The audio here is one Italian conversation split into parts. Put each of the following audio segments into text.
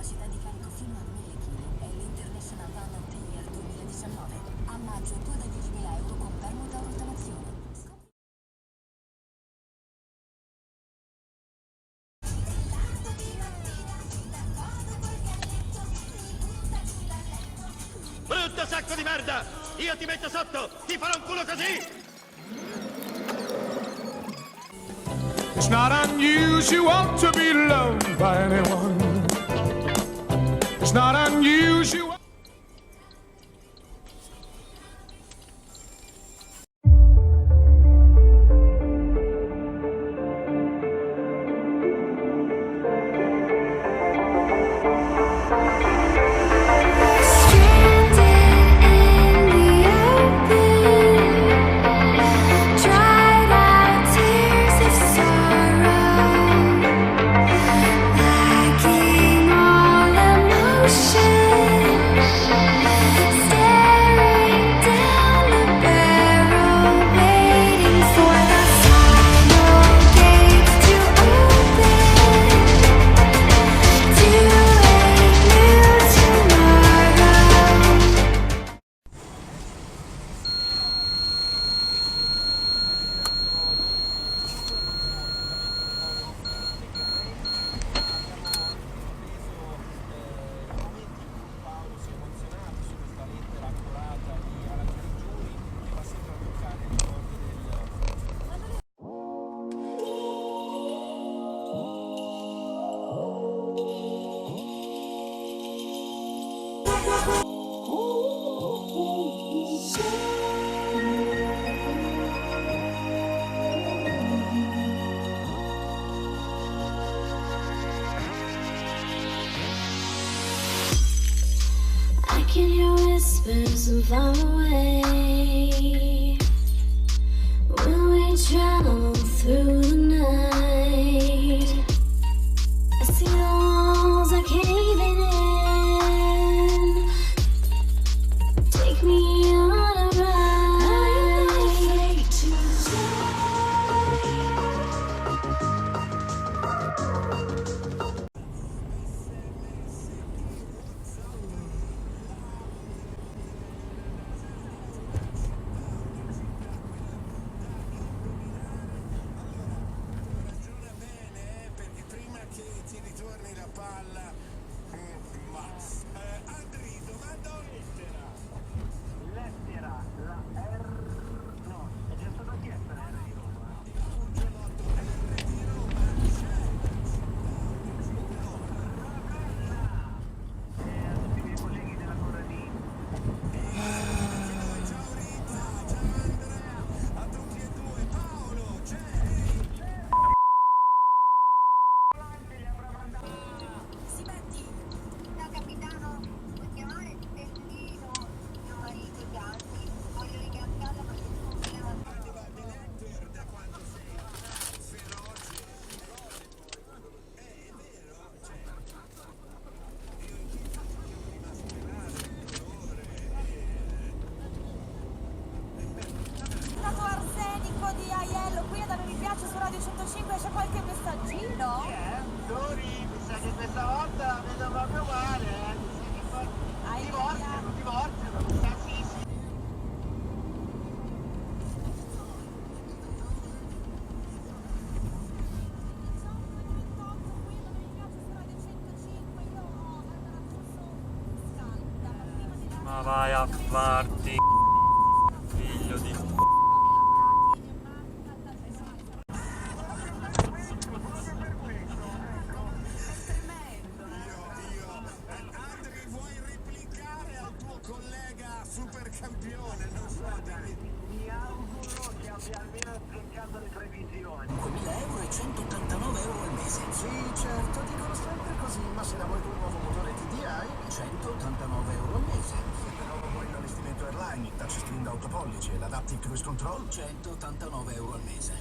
capacità di carico fino a 1000 kg. È l'International Van of the Year 2019. A maggio tu da 10.000 euro con permuta o rottamazione. Brutto sacco di merda! Io ti metto sotto! Ti farò un culo così! It's not unusual to be loved by anyone. It's not unusual. Can you whisper some far away? When we travel through the night, I see the walls are caving in. Take me on a ride. Su Radio 105 c'è qualche messaggino? Dori, mi sa che questa volta la vedo proprio male, divorziano, mi sa sì. Ma vai a farti, figlio di... Super campione, non so, mi auguro che abbia almeno azzeccato le previsioni. 5.000 euro e 189 euro al mese. Sì, certo, dicono sempre così, ma se la vuoi con un nuovo motore TDI, 189 euro al mese. se però vuoi l'allestimento airline, il touchscreen da 8 pollici e l'adaptive cruise control, 189 euro al mese.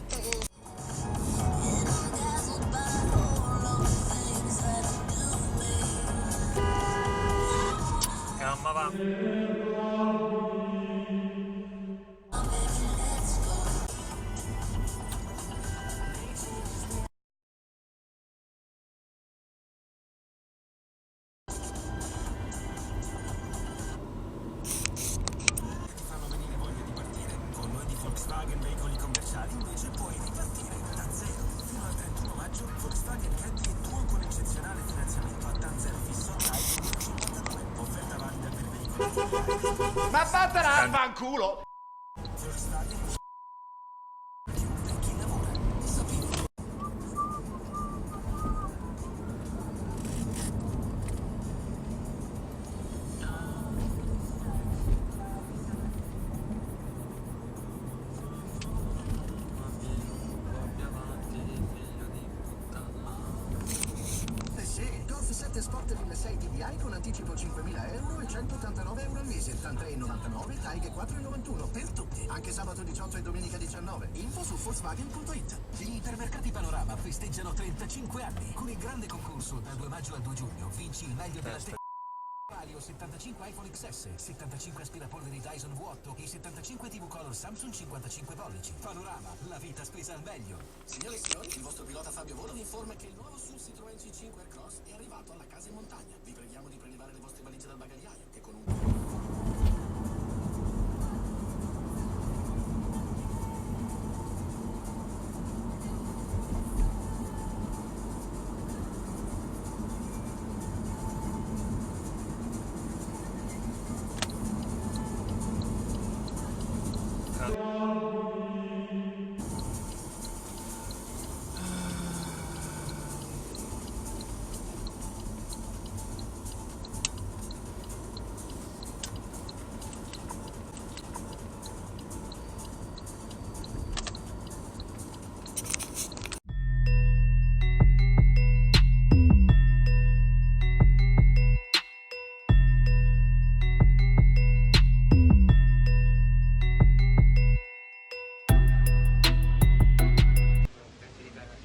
Calma va. Ma vattene a fanculo! Sport 2006 TDI con anticipo 5.000 euro e 189 euro al mese, 83,99, taghe 4,91 per tutti, anche sabato 18 e domenica 19. Info su Volkswagen.it. Gli ipermercati Panorama festeggiano 35 anni con il grande concorso dal 2 maggio al 2 giugno. Vinci il meglio della Radio 75 iPhone XS, 75 aspirapolveri Dyson V8 e 75 TV Color Samsung 55 pollici. Panorama, la vita spesa al meglio. Signore e signori, il vostro pilota Fabio Volo vi informa che il nuovo SUV Citroën C5 Aircross è arrivato alla casa in montagna. Vi preghiamo di prelevare le vostre valigie dal bagagliaio che con un...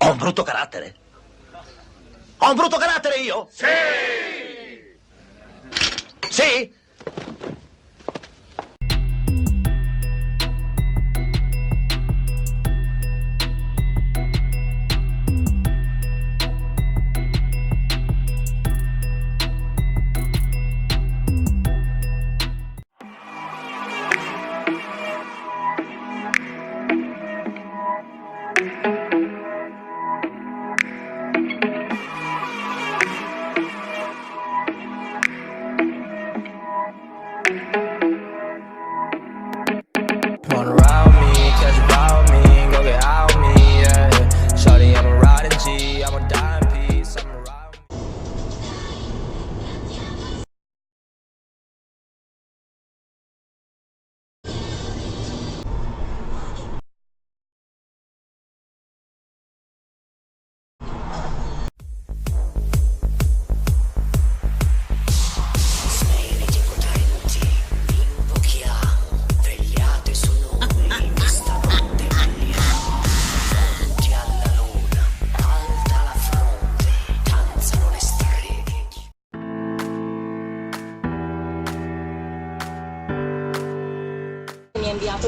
Ho un brutto carattere? Ho un brutto carattere io? Sì! Sì?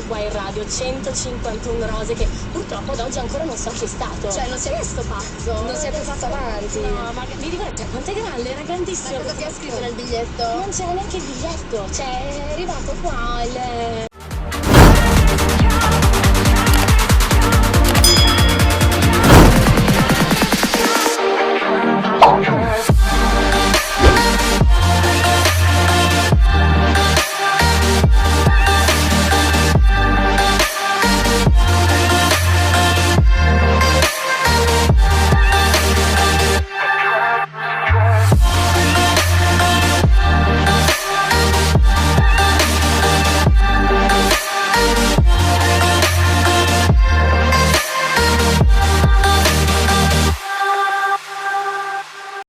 Qua in radio 151 rose che purtroppo ad oggi ancora non so chi è stato. Cioè non sei sto pazzo, non sei più fatto avanti. No, ma mi dico, cioè, quanto è grande, era grandissimo. Ma cosa ti ha scritto nel biglietto? Non c'era neanche il biglietto, cioè è arrivato qua il